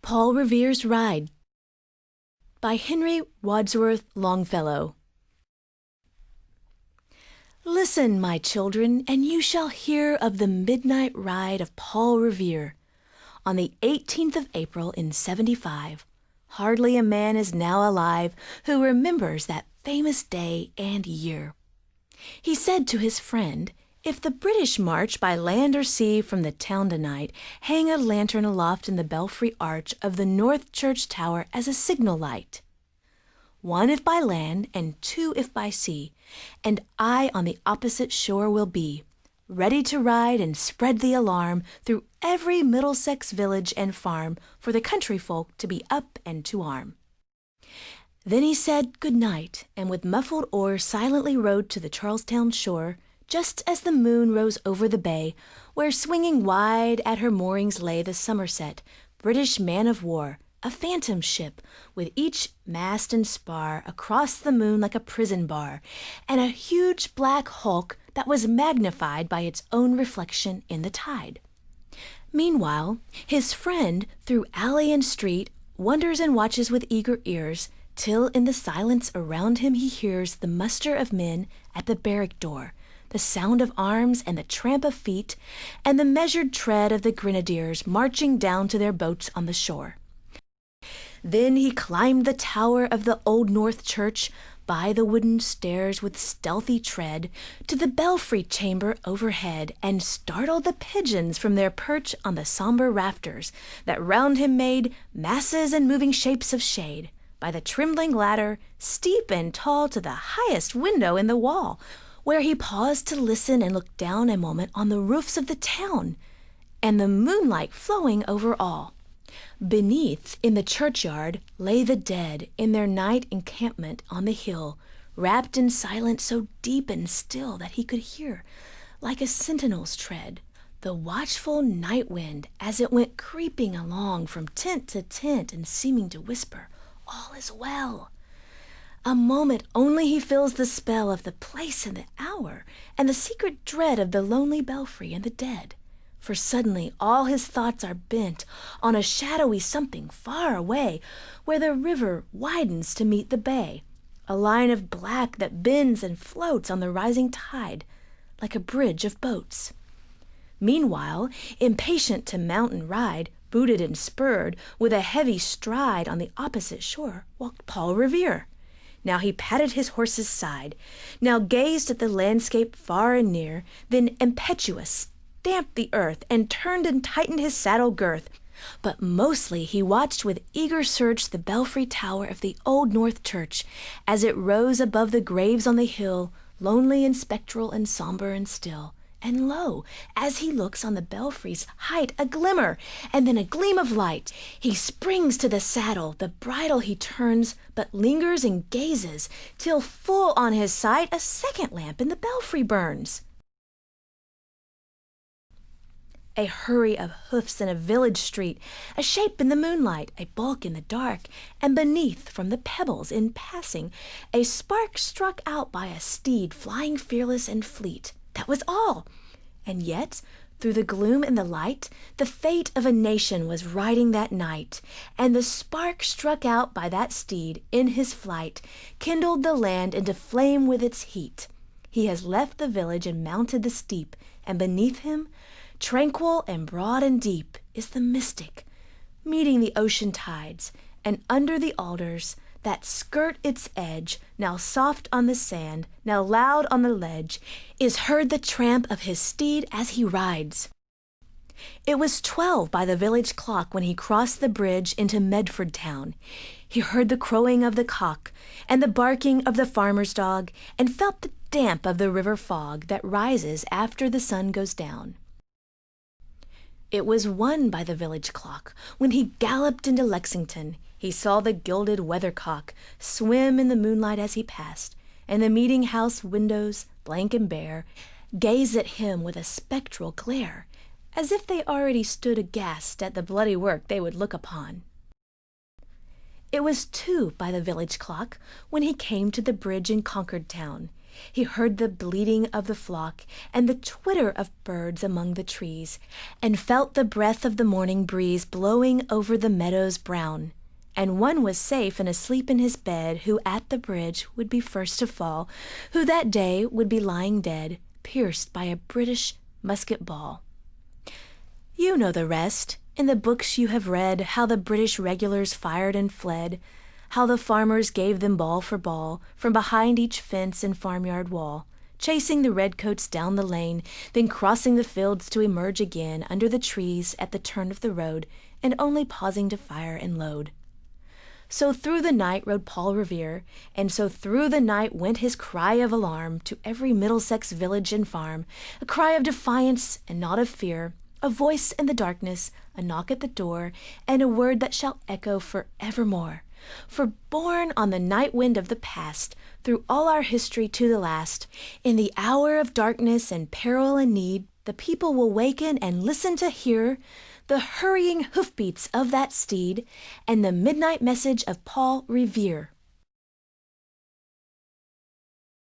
Paul Revere's Ride by Henry Wadsworth Longfellow. Listen, my children, and you shall hear of the midnight ride of Paul Revere. On the 18th of April in '75, hardly a man is now alive who remembers that famous day and year. He said to his friend, "If the British march by land or sea from the town tonight, hang a lantern aloft in the belfry arch of the North Church tower as a signal light. 1 if by land, and 2 if by sea, and I on the opposite shore will be, ready to ride and spread the alarm through every Middlesex village and farm for the country folk to be up and to arm." Then he said good night, and with muffled oar silently rowed to the Charlestown shore, just as the moon rose over the bay, where swinging wide at her moorings lay the Somerset, British man-of-war, a phantom ship, with each mast and spar across the moon like a prison bar, and a huge black hulk that was magnified by its own reflection in the tide. Meanwhile, his friend, through alley and street, wonders and watches with eager ears, till in the silence around him he hears the muster of men at the barrack door, the sound of arms and the tramp of feet, and the measured tread of the grenadiers marching down to their boats on the shore. Then he climbed the tower of the old North Church, by the wooden stairs with stealthy tread, to the belfry chamber overhead, and startled the pigeons from their perch on the sombre rafters, that round him made masses and moving shapes of shade, by the trembling ladder, steep and tall, to the highest window in the wall, where he paused to listen and look down a moment on the roofs of the town, and the moonlight flowing over all. Beneath, in the churchyard, lay the dead in their night encampment on the hill, wrapped in silence so deep and still that he could hear, like a sentinel's tread, the watchful night wind as it went creeping along from tent to tent and seeming to whisper, "All is well." A moment only he feels the spell of the place and the hour, and the secret dread of the lonely belfry and the dead. For suddenly all his thoughts are bent on a shadowy something far away, where the river widens to meet the bay, a line of black that bends and floats on the rising tide, like a bridge of boats. Meanwhile, impatient to mount and ride, booted and spurred, with a heavy stride on the opposite shore, walked Paul Revere. Now he patted his horse's side, now gazed at the landscape far and near, then impetuous stamped the earth and turned and tightened his saddle girth. But mostly he watched with eager search the belfry tower of the old North Church, as it rose above the graves on the hill, lonely and spectral and sombre and still. And lo, as he looks on the belfry's height, a glimmer, and then a gleam of light. He springs to the saddle, the bridle he turns, but lingers and gazes, till full on his sight a second lamp in the belfry burns. A hurry of hoofs in a village street, a shape in the moonlight, a bulk in the dark, and beneath, from the pebbles in passing, a spark struck out by a steed flying fearless and fleet. That was all. And yet, through the gloom and the light, the fate of a nation was riding that night, and the spark struck out by that steed in his flight kindled the land into flame with its heat. He has left the village and mounted the steep, and beneath him, tranquil and broad and deep, is the mystic, meeting the ocean tides, and under the alders that skirt its edge, now soft on the sand, now loud on the ledge, is heard the tramp of his steed as he rides. It was 12 by the village clock when he crossed the bridge into Medford town. He heard the crowing of the cock, and the barking of the farmer's dog, and felt the damp of the river fog that rises after the sun goes down. It was 1 by the village clock when he galloped into Lexington. He saw the gilded weathercock swim in the moonlight as he passed, and the meeting-house windows, blank and bare, gaze at him with a spectral glare, as if they already stood aghast at the bloody work they would look upon. It was 2 by the village clock when he came to the bridge in Concord town. He heard the bleating of the flock and the twitter of birds among the trees, and felt the breath of the morning breeze blowing over the meadows brown. And one was safe and asleep in his bed who at the bridge would be first to fall, who that day would be lying dead, pierced by a British musket ball. You know the rest. In the books you have read how the British regulars fired and fled, how the farmers gave them ball for ball from behind each fence and farmyard wall, chasing the redcoats down the lane, then crossing the fields to emerge again under the trees at the turn of the road, and only pausing to fire and load. So through the night rode Paul Revere, and so through the night went his cry of alarm to every Middlesex village and farm, a cry of defiance and not of fear, a voice in the darkness, a knock at the door, and a word that shall echo for evermore. For borne on the night wind of the past, through all our history to the last, in the hour of darkness and peril and need, the people will waken and listen to hear the hurrying hoofbeats of that steed and the midnight message of Paul Revere.